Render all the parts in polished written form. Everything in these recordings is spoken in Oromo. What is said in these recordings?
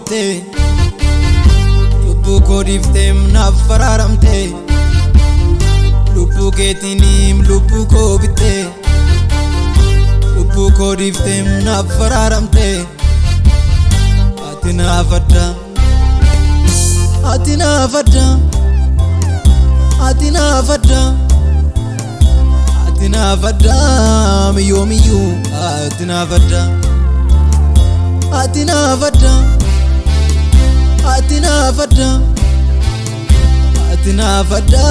bitte lubbu koo difteem naaf faraaramte lubbu keetiiniim lubbu koo bitte lubbu koo difteem naaf faraaramte ati naaf adda ati naaf adda ati naaf adda ati naaf adda miyyoomiyyuu ati naaf adda ati naaf adda ati naaf adda ati naaf adda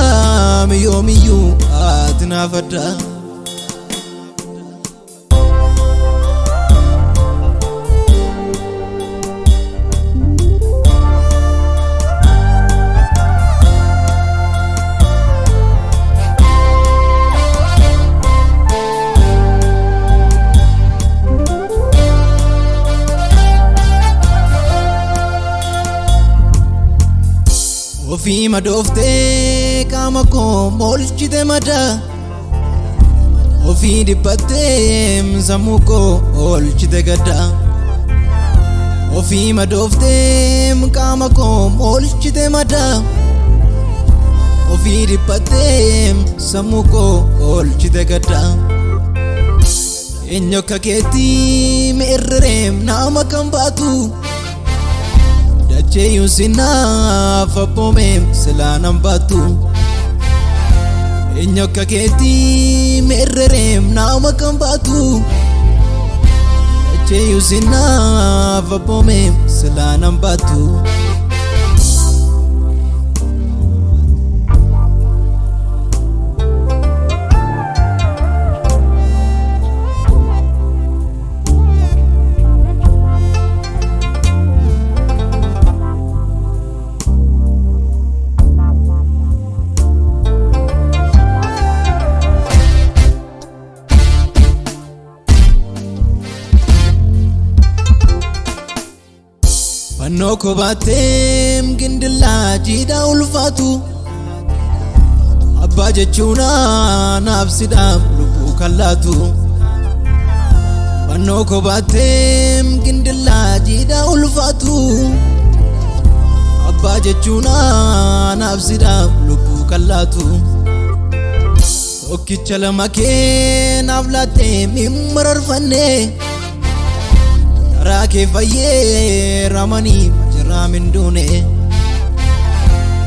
miyyoomiyyuu ati naaf adda Ofii madooftee qaama koo moolchite madaa ofii dhiphattee sammuu koo oolchite gaddaa ofii madooftee qaama koo moolchite madaa ofii dhiphattee sammuu koo oolchite gaddaa eenyu akka keetii meerreem nama kan baatu Cheyu sinaaf abboomem silaanan baatu eenyu akka keetii meerreem nama kan baatu Cheyu sinaaf abboomem silaanan baatu Fannoo koo baateem gindillaa jiidhaa ulfaatu abbaa jechuun naaf sidhaam lubbuu kan laatu Fannoo koo baateem gindillaa jiidhaa ulfaatu abbaa jechuun naaf sidhaam lubbuu kan laatu Tokkicha lama kee naaf laatteem hin mararfannee Raake fayyee ramanii jiraamin duune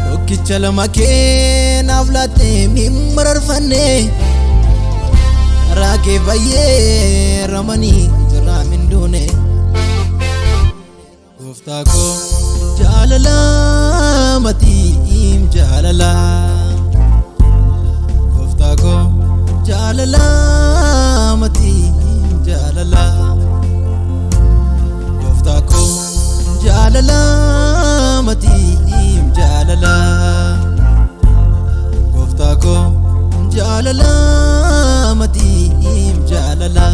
Tokkicha lama kee naaf laatteem hin mararfannee Raake fayyee ramanii jiraamin duune Gooftaa koo jaalala matiim jaalala Gooftaa koo jaalala matiim jaalala Jaalala matiim jaalala Gooftaa koo jaalala matiim jaalala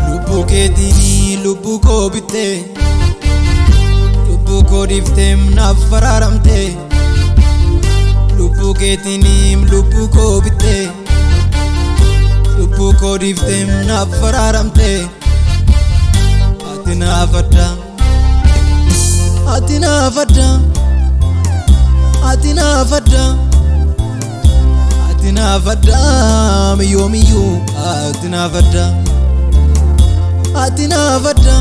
Lubbuu keetiini lubbuu koo bitte lubbuu koo difteem naaf faraaramte lubbuu keetiiniim lubbuu koo bitte lubbuu koo difteem naaf faraaramte ati naaf adda ati naaf adda ati naaf adda ati naaf adda miyyoomiyyuu ati naaf adda ati naaf adda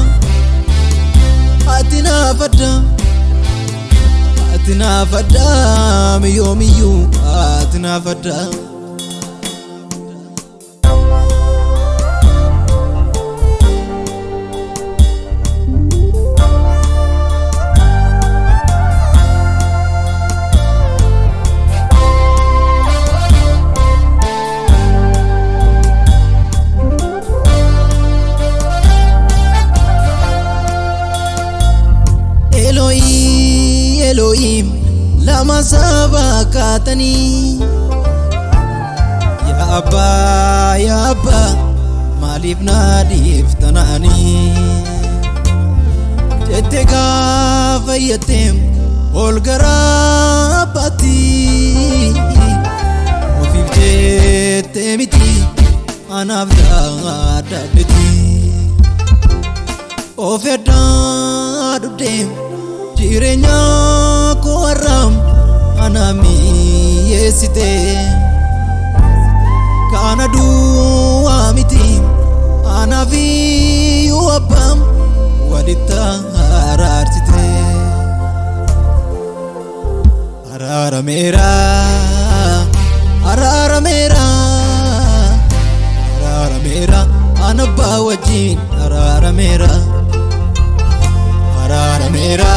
ati naaf adda ati naaf adda miyyoomiyyuu ati naaf adda Elohim lama sabakatani Ya Abba malif nadif tanani Jette gaafayatem ol garabati Ofif jette miti anaf dadabiti Ofedda jireenya koo har'aam ana mi'eessite kana du'aa miti anaaf iyyuu abbaam walitti araarsite araarameera araarameera araarameera ana abbaa wajjin araarameera araarameera